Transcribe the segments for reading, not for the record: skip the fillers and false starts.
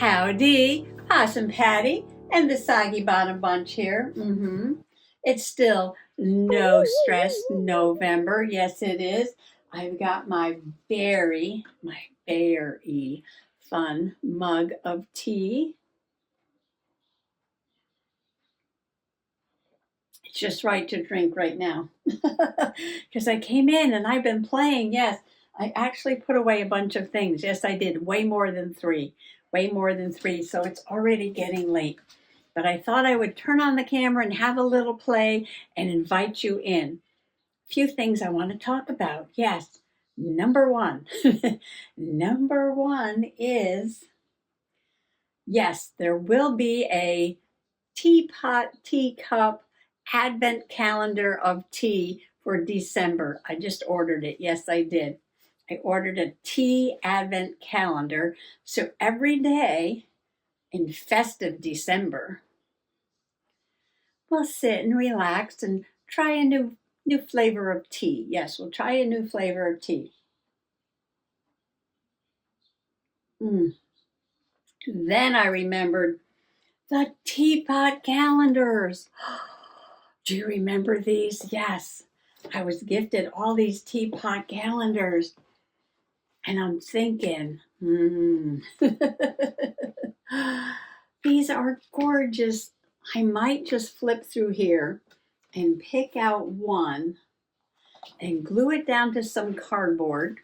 Howdy, Possum Patty and the Soggy Bottom Bunch here. It's still no stress November. Yes, it is. I've got my very fun mug of tea. It's just right to drink right now because I came in and I've been playing. Yes, I actually put away a bunch of things. Yes, I did. Way more than three. So it's already getting late. But I thought I would turn on the camera and have a little play and invite you in. A few things I want to talk about. Yes, number one. Number one is, yes, there will be a teapot, teacup, advent calendar of tea for December. I just ordered it. Yes, I did. I ordered a tea advent calendar. So every day in festive December, we'll sit and relax and try a new flavor of tea. Yes, we'll try a new flavor of tea. Then I remembered the teapot calendars. Do you remember these? Yes. I was gifted all these teapot calendars. And I'm thinking, these are gorgeous. I might just flip through here and pick out one and glue it down to some cardboard.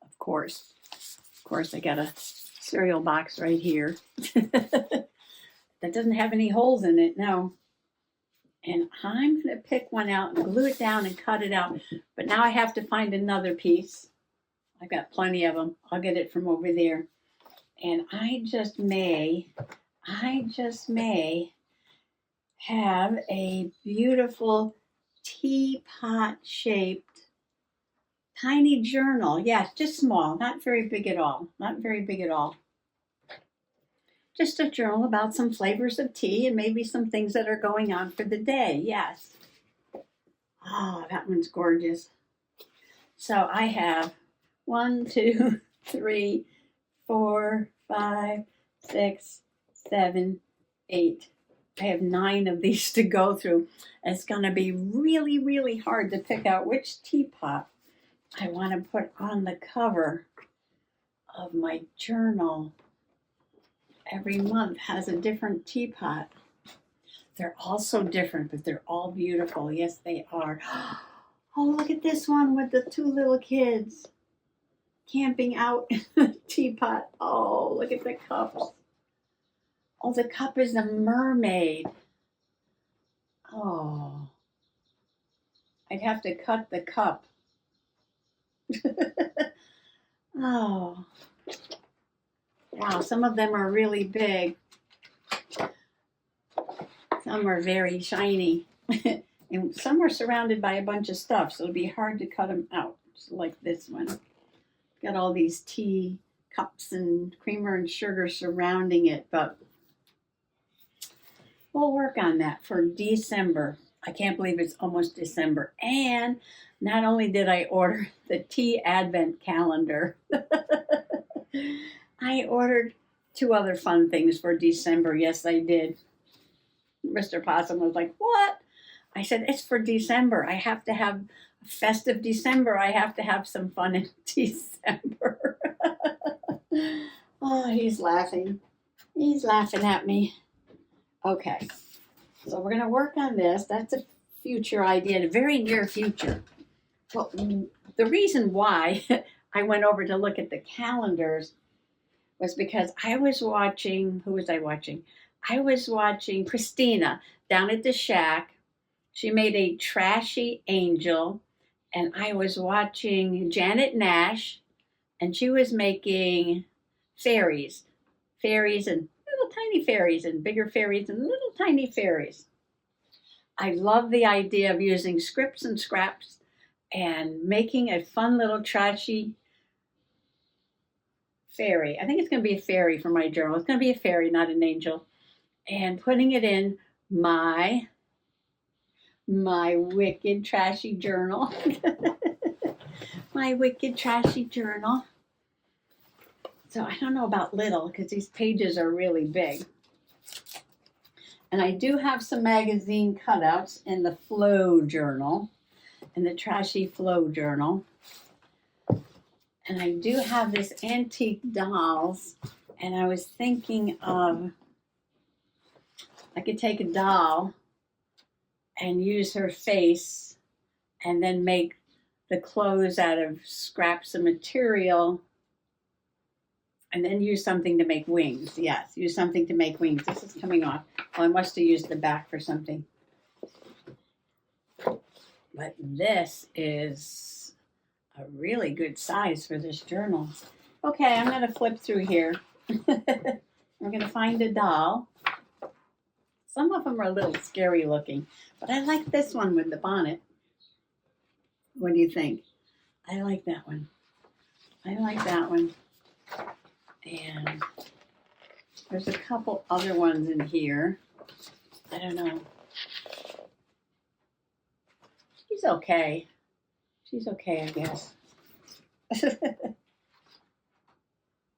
Of course, I got a cereal box right here. That doesn't have any holes in it, no. And I'm going to pick one out and glue it down and cut it out. But now I have to find another piece. I've got plenty of them. I'll get it from over there. And I just may have a beautiful teapot shaped tiny journal. Yes, just small, not very big at all. Just a journal about some flavors of tea and maybe some things that are going on for the day. Yes. Oh, that one's gorgeous. So I have 1, 2, 3, 4, 5, 6, 7, 8. I have 9 of these to go through. It's going to be really, really hard to pick out which teapot I want to put on the cover of my journal. Every month has a different teapot. They're all so different, but they're all beautiful. Yes, they are. Oh, look at this one with the 2 little kids camping out in the teapot. Oh, look at the cups. Oh, the cup is a mermaid. Oh, I'd have to cut the cup. Oh, wow, some of them are really big. Some are very shiny. And some are surrounded by a bunch of stuff, so it'll be hard to cut them out, just like this one. Got all these tea cups and creamer and sugar surrounding it, but we'll work on that for December. I can't believe it's almost December. And not only did I order the tea advent calendar, I ordered 2 other fun things for December. Yes, I did. Mr. Possum was like, what? I said, it's for December. I have to have a festive December. I have to have some fun in December. Oh, he's laughing. He's laughing at me. Okay, so we're going to work on this. That's a future idea, a very near future. Well, the reason why I went over to look at the calendars was because I was watching, who was I watching? I was watching Kristina down at the shack. She made a trashy angel, and I was watching Janet Nash, and she was making fairies and little tiny fairies and bigger fairies and little tiny fairies. I love the idea of using scripts and scraps and making a fun little trashy fairy. I think it's going to be a fairy for my journal. It's going to be a fairy, not an angel. And putting it in my wicked trashy journal. My wicked trashy journal. So I don't know about little because these pages are really big. And I do have some magazine cutouts in the Flow Journal, in the Trashy Flow Journal. And I do have this antique dolls. And I was thinking of, I could take a doll and use her face and then make the clothes out of scraps of material and then use something to make wings. Yes, use something to make wings. This is coming off. Well, I must have used the back for something. But this is a really good size for this journal. Okay, I'm going to flip through here. We're going to find a doll. Some of them are a little scary looking, but I like this one with the bonnet. What do you think? I like that one. I like that one. And there's a couple other ones in here. I don't know. She's okay. She's okay, I guess.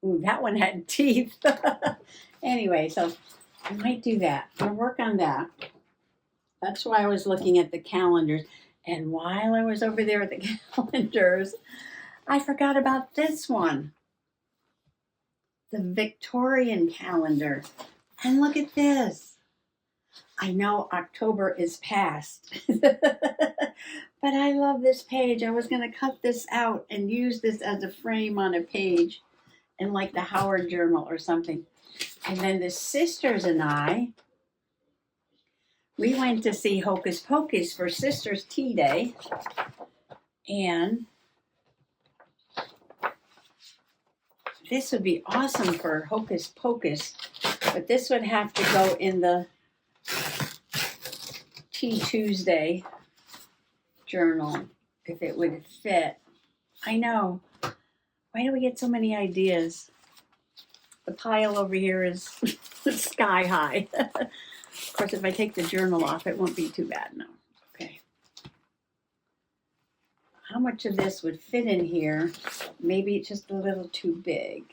Ooh, that one had teeth. Anyway, so I might do that. I'll work on that. That's why I was looking at the calendars. And while I was over there at the calendars, I forgot about this one. The Victorian calendar. And look at this. I know October is past. But I love this page. I was going to cut this out and use this as a frame on a page in like the Howard Journal or something. And then the sisters and I, we went to see Hocus Pocus for Sisters Tea Day. And this would be awesome for Hocus Pocus. But this would have to go in the Tea Tuesday journal if it would fit. I know. Why do we get so many ideas? The pile over here is sky high. Of course, if I take the journal off, it won't be too bad. No. Okay. How much of this would fit in here? Maybe it's just a little too big.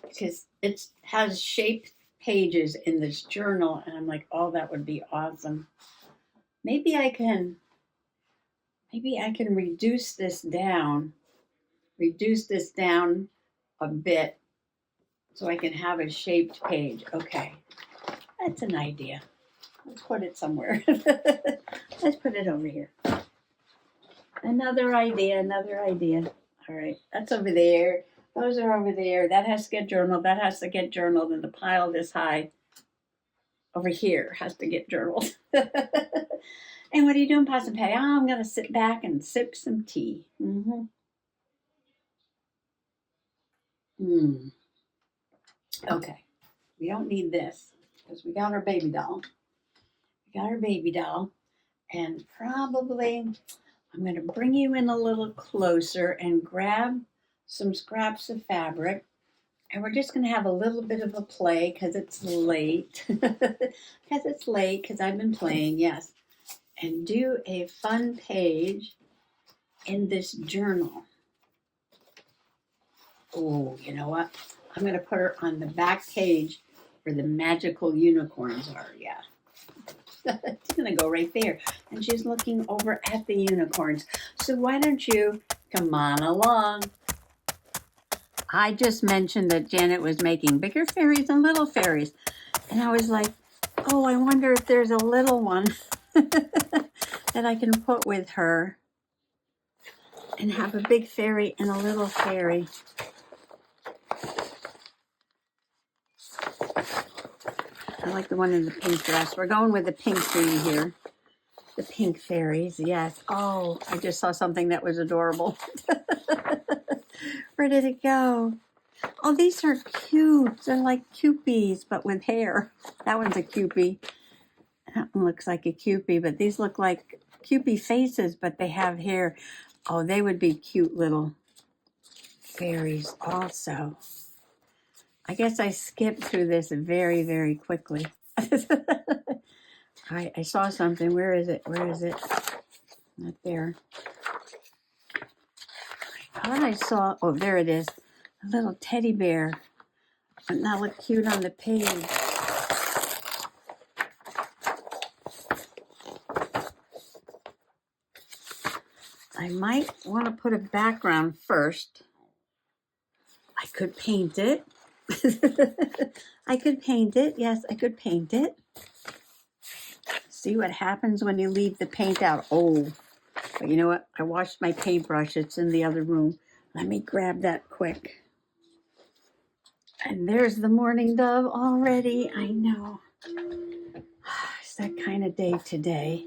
Because it has shaped pages in this journal, and I'm like, oh, that would be awesome. Maybe I can reduce this down a bit so I can have a shaped page. Okay, that's an idea. Let's put it somewhere. Let's put it over here. Another idea. All right, that's over there. Those are over there. That has to get journaled. That has to get journaled. And the pile this high over here has to get journaled. And what are you doing, Possum Pay? Oh, I'm going to sit back and sip some tea. Okay. We don't need this because we got our baby doll. And probably I'm going to bring you in a little closer and grab some scraps of fabric. And we're just going to have a little bit of a play because it's late. Because I've been playing, yes. And do a fun page in this journal. Oh, you know what? I'm going to put her on the back page where the magical unicorns are. Yeah. It's going to go right there. And she's looking over at the unicorns. So why don't you come on along? I just mentioned that Janet was making bigger fairies and little fairies. And I was like, oh, I wonder if there's a little one that I can put with her and have a big fairy and a little fairy. I like the one in the pink dress. We're going with the pink theme here. The pink fairies, yes. Oh, I just saw something that was adorable. Where did it go? Oh, these are cute. They're like Cupies, but with hair. That one's a Cupie. That one looks like a Cupie, but these look like Cupie faces, but they have hair. Oh, they would be cute little fairies also. I guess I skipped through this very, very quickly. I saw something. Where is it? Not there. I thought I saw, oh, there it is. A little teddy bear. And that look cute on the page. I might want to put a background first. I could paint it. I could paint it. Yes, I could paint it. See what happens when you leave the paint out. Oh, but you know what? I washed my paintbrush. It's in the other room. Let me grab that quick. And there's the mourning dove already. I know. It's that kind of day today.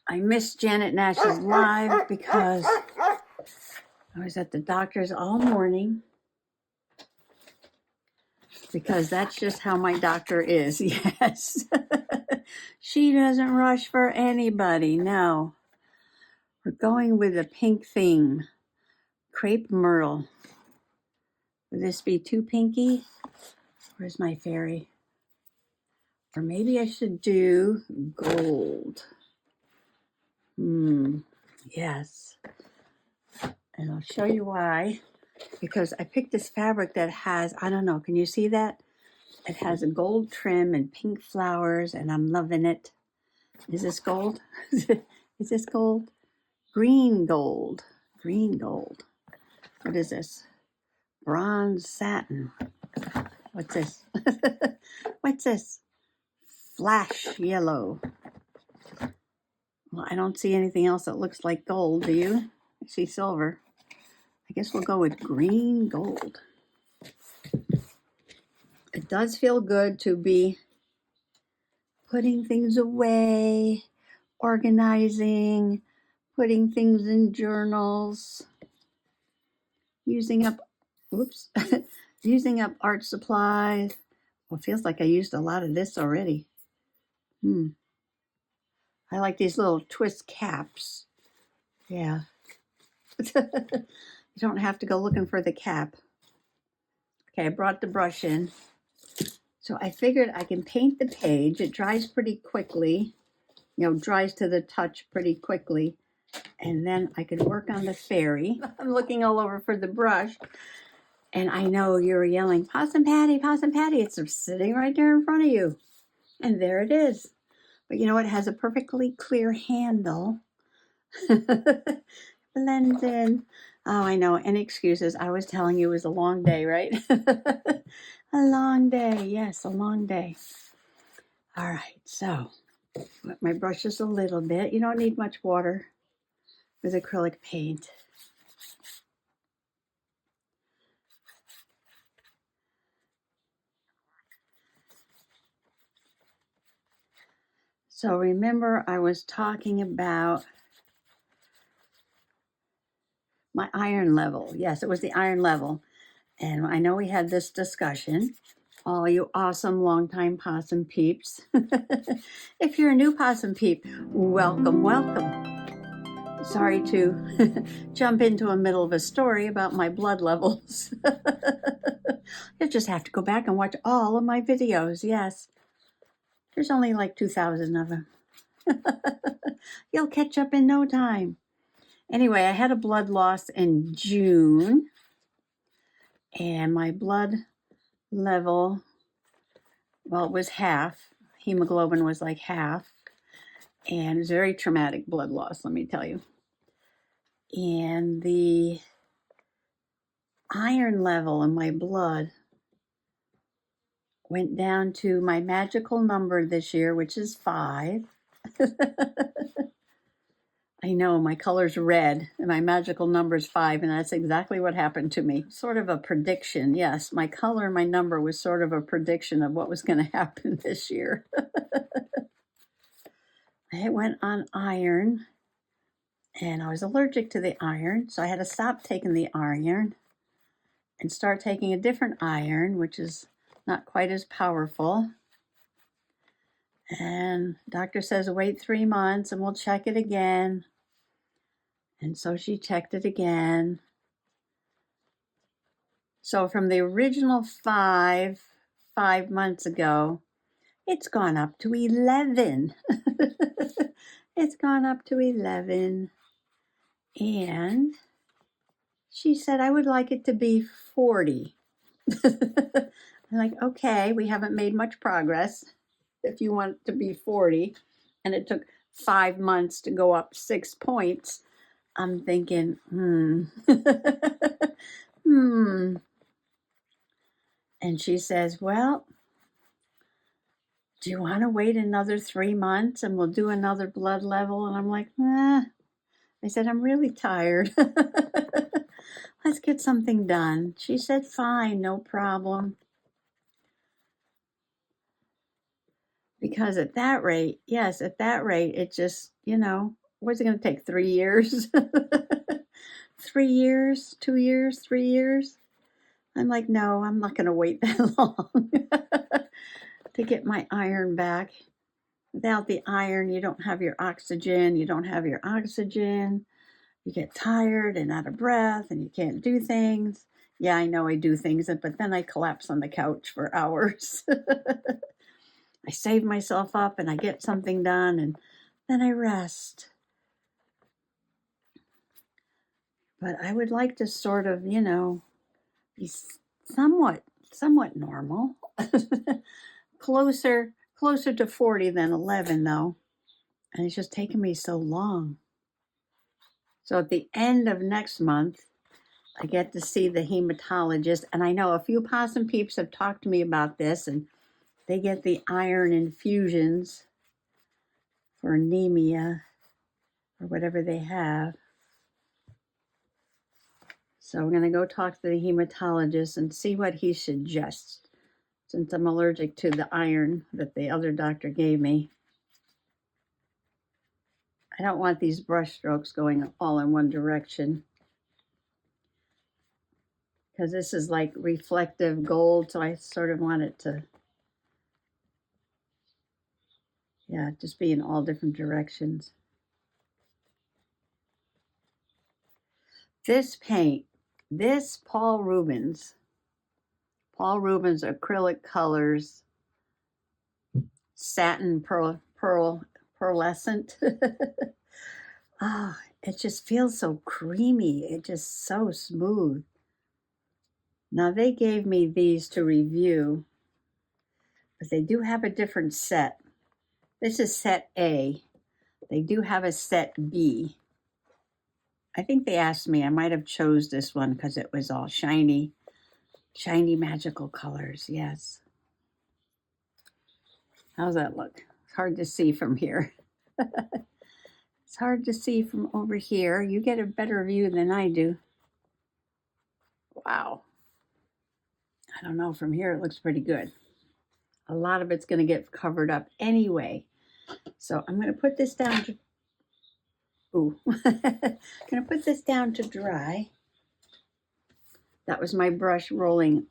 I missed Janet Nash's live because I was at the doctor's all morning. Because that's just how my doctor is. Yes. She doesn't rush for anybody. No. We're going with a pink theme. Crepe myrtle. Would this be too pinky? Where's my fairy? Or maybe I should do gold. Yes. And I'll show you why. Because I picked this fabric that has, I don't know, can you see that? It has a gold trim and pink flowers, and I'm loving it. Is this gold? Is this gold? Green gold. Green gold. What is this? Bronze satin. What's this? What's this? Flash yellow. Well, I don't see anything else that looks like gold, do you? I see silver. I guess we'll go with green gold. It does feel good to be putting things away, organizing, putting things in journals, using up, using up art supplies. Well, it feels like I used a lot of this already. I like these little twist caps. Yeah. You don't have to go looking for the cap. Okay, I brought the brush in. So I figured I can paint the page. It dries pretty quickly. Dries to the touch pretty quickly. And then I could work on the fairy. I'm looking all over for the brush. And I know you're yelling, Possum Patty, Possum Patty. It's sitting right there in front of you. And there it is. But you know what? It has a perfectly clear handle. Blends in. Oh, I know. Any excuses? I was telling you it was a long day, right? A long day. Yes, a long day. All right. So wet my brushes a little bit. You don't need much water with acrylic paint. So remember I was talking about my iron level. Yes, it was the iron level. And I know we had this discussion. All you awesome longtime possum peeps. If you're a new possum peep, welcome, welcome. Sorry to jump into the middle of a story about my blood levels. You'll just have to go back and watch all of my videos. Yes. There's only like 2,000 of them. You'll catch up in no time. Anyway, I had a blood loss in June. And my blood level, well, it was half. Hemoglobin was like half. And it was very traumatic blood loss, let me tell you. And the iron level in my blood went down to my magical number this year, which is 5. I know my color's red and my magical number is 5, and that's exactly what happened to me. Sort of a prediction. Yes, my color and my number was sort of a prediction of what was going to happen this year. I went on iron, and I was allergic to the iron, so I had to stop taking the iron and start taking a different iron, which is not quite as powerful. And doctor says wait 3 months and we'll check it again. And so she checked it again. So from the original 5 months ago, it's gone up to 11. It's gone up to 11. And She said, I would like it to be 40. I'm like, okay, we haven't made much progress if you want it to be 40. And it took 5 months to go up 6 points. I'm thinking, And she says, well, do you want to wait another 3 months and we'll do another blood level? And I'm like, I said, I'm really tired. Let's get something done. She said, fine, no problem. Because at that rate, it just, what's it going to take? 3 years? 3 years, 2 years, 3 years? I'm like, no, I'm not going to wait that long to get my iron back. Without the iron, you don't have your oxygen. You get tired and out of breath and you can't do things. Yeah, I know I do things, but then I collapse on the couch for hours. I save myself up and I get something done and then I rest. But I would like to sort of, be somewhat normal. closer to 40 than 11 though. And it's just taken me so long. So at the end of next month, I get to see the hematologist. And I know a few possum peeps have talked to me about this, and they get the iron infusions for anemia or whatever they have. So I'm going to go talk to the hematologist and see what he suggests, since I'm allergic to the iron that the other doctor gave me. I don't want these brush strokes going all in one direction, because this is like reflective gold, so I sort of want it to, just be in all different directions. This paint, this Paul Rubens acrylic colors, satin pearlescent. It just feels so creamy. It's just so smooth. Now they gave me these to review, but they do have a different set. This is set A. They do have a set B. I think they asked me, I might have chose this one because it was all shiny magical colors. Yes. How's that look? It's hard to see from here. It's hard to see from over here. You get a better view than I do. Wow. I don't know, from here it looks pretty good. A lot of it's going to get covered up anyway. So I'm going to put this down to, I'm going to put this down to dry. That was my brush rolling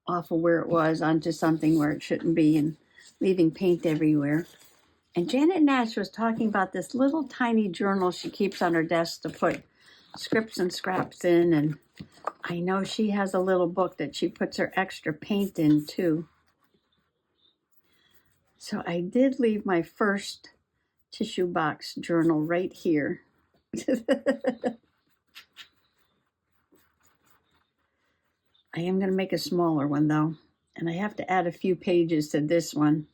off of where it was onto something where it shouldn't be and leaving paint everywhere. And Janet Nash was talking about this little tiny journal she keeps on her desk to put scripts and scraps in. And I know she has a little book that she puts her extra paint in too. So I did leave my first tissue box journal right here. I am going to make a smaller one though, and I have to add a few pages to this one.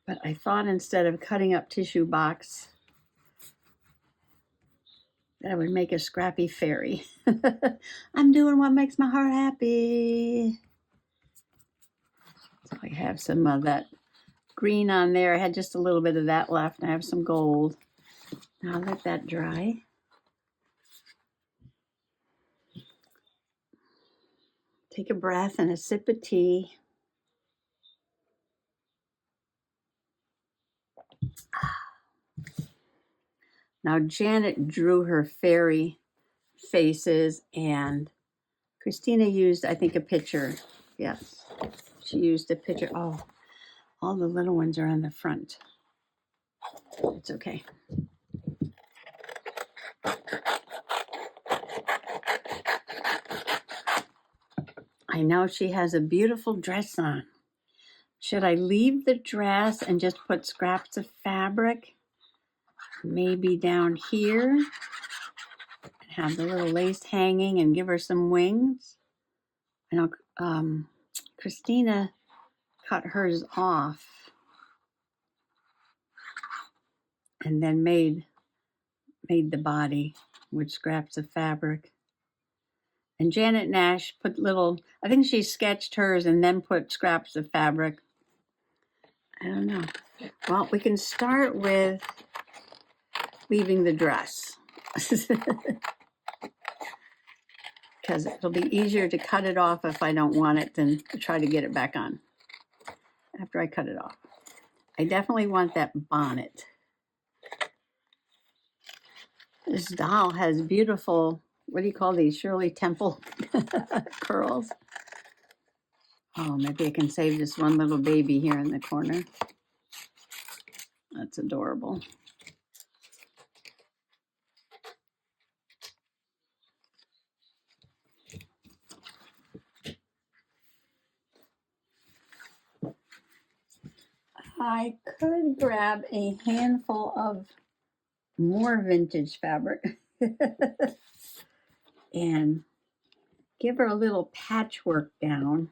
But I thought instead of cutting up tissue box, that I would make a scrappy fairy. I'm doing what makes my heart happy. So I have some of that green on there. I had just a little bit of that left. I have some gold. Now I'll let that dry. Take a breath and a sip of tea. Now Janet drew her fairy faces, and Kristina used, I think, a picture. Yes, she used a picture. Oh, all the little ones are on the front. It's okay. I know she has a beautiful dress on. Should I leave the dress and just put scraps of fabric? Maybe down here. And have the little lace hanging and give her some wings. I know Kristina cut hers off and then made the body with scraps of fabric. And Janet Nash put little, I think she sketched hers and then put scraps of fabric. I don't know. Well, we can start with weaving the dress. Because it'll be easier to cut it off if I don't want it than to try to get it back on after I cut it off. I definitely want that bonnet. This doll has beautiful, what do you call these, Shirley Temple curls. Oh, maybe I can save this one little baby here in the corner. That's adorable. I could grab a handful of more vintage fabric and give her a little patchwork gown.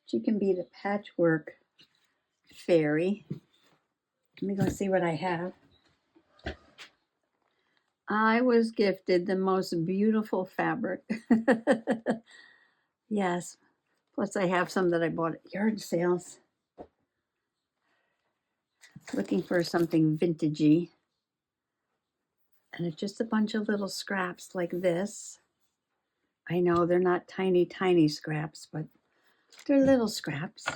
She can be the patchwork fairy. Let me go see what I have. I was gifted the most beautiful fabric. Yes. Plus I have some that I bought at yard sales. Looking for something vintagey. And it's just a bunch of little scraps like this. I know they're not tiny, tiny scraps, but they're little scraps.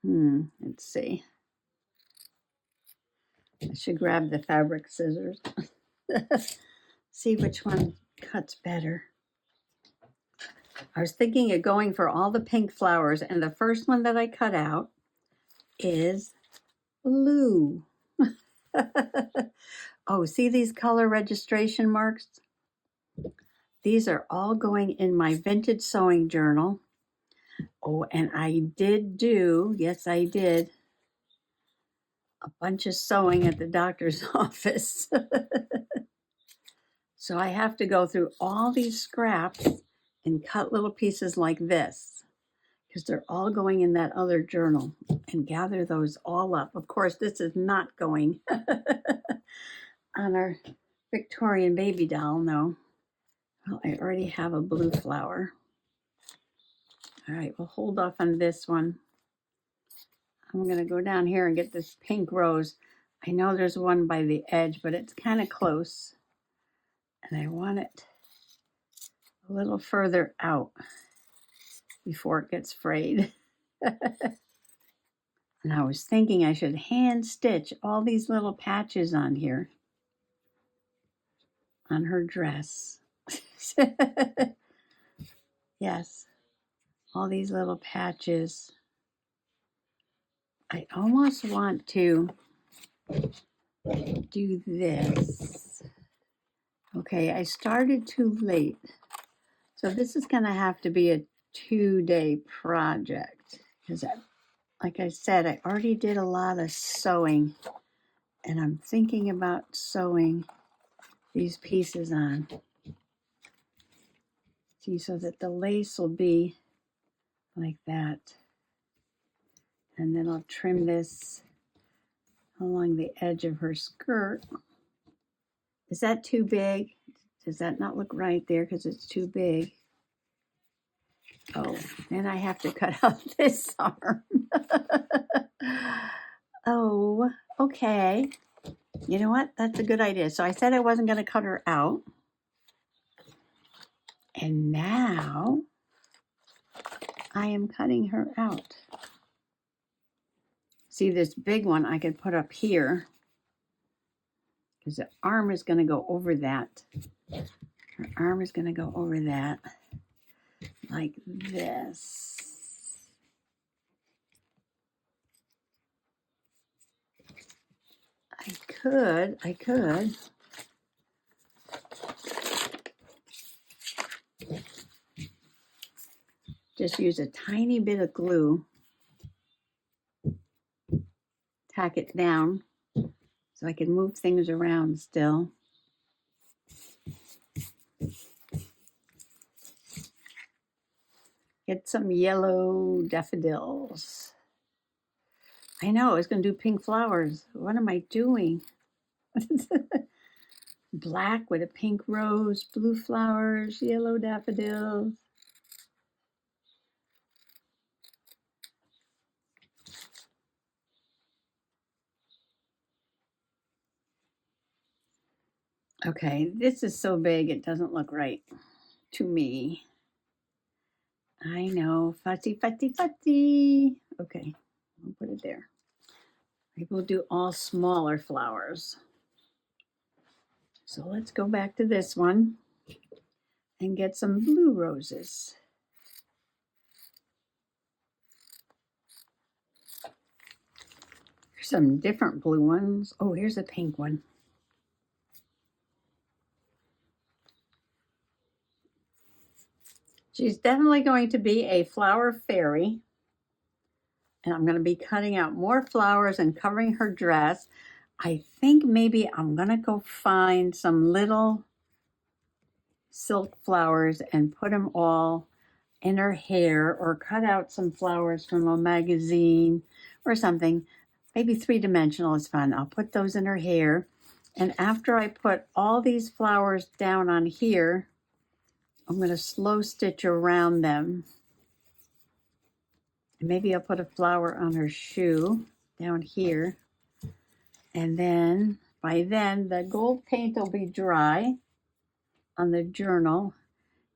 Let's see. I should grab the fabric scissors. See which one cuts better. I was thinking of going for all the pink flowers, and the first one that I cut out is blue. Oh, see these color registration marks? These are all going in my vintage sewing journal. Oh, and I did do, yes, I did, a bunch of sewing at the doctor's office. So I have to go through all these scraps and cut little pieces like this because they're all going in that other journal, and gather those all up. Of course, this is not going on our Victorian baby doll, no. Well, I already have a blue flower. All right, we'll hold off on this one. I'm going to go down here and get this pink rose. I know there's one by the edge, but it's kind of close. And I want it a little further out before it gets frayed. And I was thinking I should hand stitch all these little patches on here on her dress. Yes, all these little patches. I almost want to do this. Okay, I started too late. So this is going to have to be a 2-day project because, like I said, I already did a lot of sewing, and I'm thinking about sewing these pieces on. See, so that the lace will be like that. And then I'll trim this along the edge of her skirt. Is that too big? Does that not look right there because it's too big? Oh, then I have to cut out this arm. Oh, okay. You know what? That's a good idea. So I said I wasn't going to cut her out. And now I am cutting her out. See, this big one I could put up here because the arm is going to go over that. Her arm is going to go over that like this. I could. Just use a tiny bit of glue, tack it down so so I can move things around still. Get some yellow daffodils. I know, I was going to do pink flowers. What am I doing? Black with a pink rose, blue flowers, yellow daffodils. Okay, this is so big it doesn't look right to me. I know, fussy, fussy, fussy. Okay, I'll put it there. Maybe we'll do all smaller flowers. So let's go back to this one and get some blue roses. Here's some different blue ones. Oh, here's a pink one. She's definitely going to be a flower fairy. And I'm going to be cutting out more flowers and covering her dress. I think maybe I'm going to go find some little silk flowers and put them all in her hair, or cut out some flowers from a magazine or something. Maybe three-dimensional is fun. I'll put those in her hair. And after I put all these flowers down on here, I'm going to slow stitch around them. And maybe I'll put a flower on her shoe down here. And then by then the gold paint will be dry on the journal,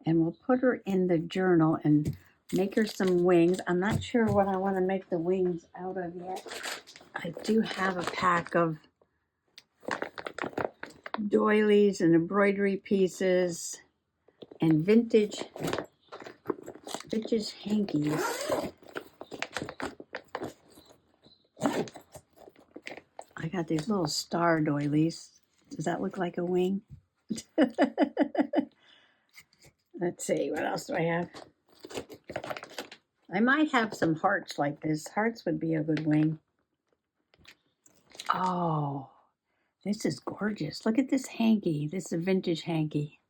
and we'll put her in the journal and make her some wings. I'm not sure what I want to make the wings out of yet. I do have a pack of doilies and embroidery pieces and vintage hankies. I got these little star doilies. Does that look like a wing? Let's see, what else do I have? I might have some hearts like this. Hearts would be a good wing. Oh, this is gorgeous. Look at this hanky. This is a vintage hanky.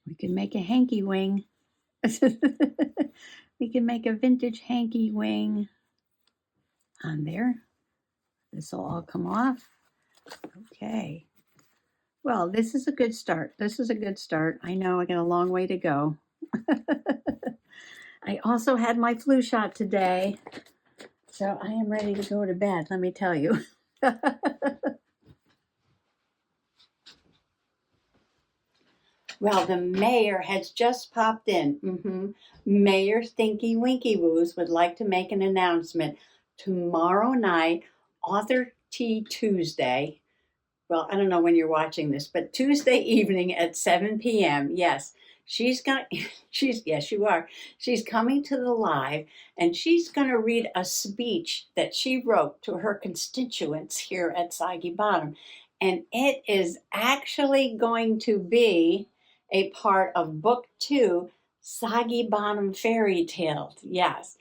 We can make a hanky wing. We can make a vintage hanky wing on there. This will all come off. Okay. Well, this is a good start. This is a good start. I know I got a long way to go. I also had my flu shot today, so I am ready to go to bed, let me tell you. Well, the mayor has just popped in. Mayor Stinky Winky Wooes would like to make an announcement. Tomorrow night, Author Tea Tuesday. Well, I don't know when you're watching this, but Tuesday evening at 7 p.m. Yes, yes, you are. She's coming to the live, and she's going to read a speech that she wrote to her constituents here at Soggy Bottom. And it is actually going to be a part of book 2, Soggy Bottom Fairy Tales. Yes,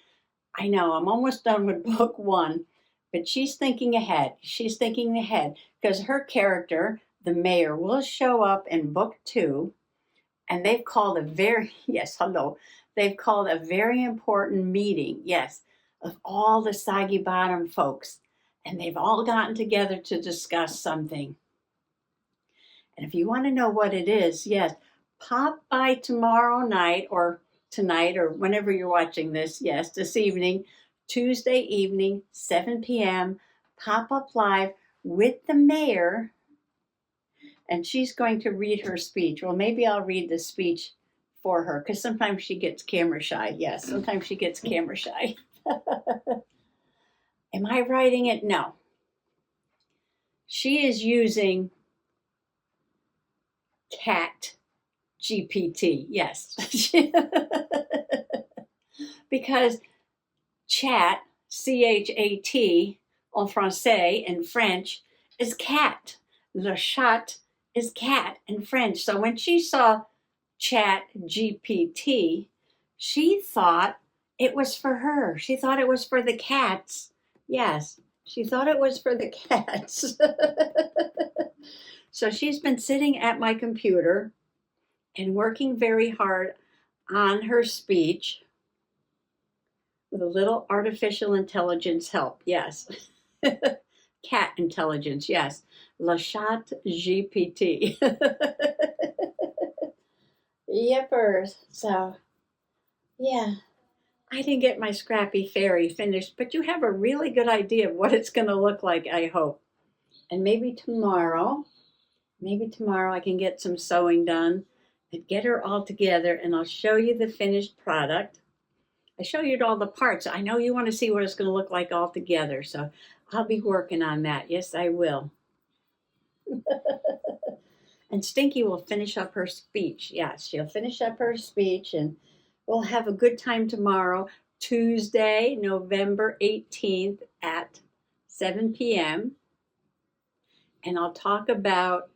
I know, I'm almost done with book 1, but she's thinking ahead. She's thinking ahead because her character, the mayor, will show up in book 2, and they've called a very, yes, hello, they've called a very important meeting, yes, of all the Soggy Bottom folks, and they've all gotten together to discuss something. And if you want to know what it is, yes, pop by tomorrow night or tonight or whenever you're watching this, yes, this evening, Tuesday evening, 7 p.m., pop up live with the mayor, and she's going to read her speech. Well, maybe I'll read the speech for her because sometimes she gets camera shy. Yes, sometimes she gets camera shy. Am I writing it? No. She is using Cat GPT, yes. Because chat, C-H-A-T, en français, in French, is cat. Le chat is cat in French. So when she saw Chat GPT, she thought it was for her. She thought it was for the cats. Yes, She thought it was for the cats. So she's been sitting at my computer and working very hard on her speech with a little artificial intelligence help. Yes. Cat intelligence. Yes. La Chat GPT. Yippers. So, yeah. I didn't get my Scrappy Fairy finished, but you have a really good idea of what it's going to look like, I hope. And maybe tomorrow I can get some sewing done and get her all together, and I'll show you the finished product. I show you all the parts. I know you want to see what it's going to look like all together, so I'll be working on that. Yes, I will. And Stinky will finish up her speech. Yes, she'll finish up her speech, and we'll have a good time tomorrow, Tuesday, November 18th at 7 p.m. And I'll talk about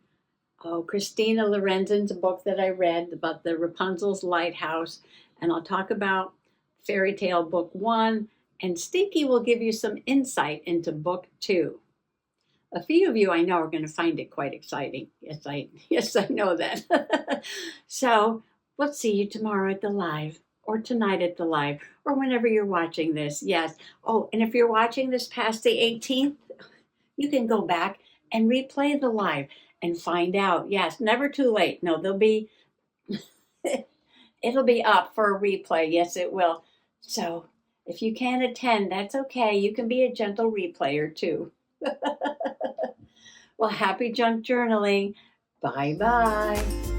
Kristina Lorenzen's book that I read about the Rapunzel's Lighthouse. And I'll talk about Fairy Tale Book 1. And Stinky will give you some insight into Book 2. A few of you I know are going to find it quite exciting. Yes, I know that. So we'll see you tomorrow at the live, or tonight at the live, or whenever you're watching this. Yes. Oh, and if you're watching this past the 18th, you can go back and replay the live and find out. Yes, never too late. No, it'll be up for a replay. Yes, it will. So if you can't attend, that's okay. You can be a gentle replayer too. Well, happy junk journaling. Bye-bye.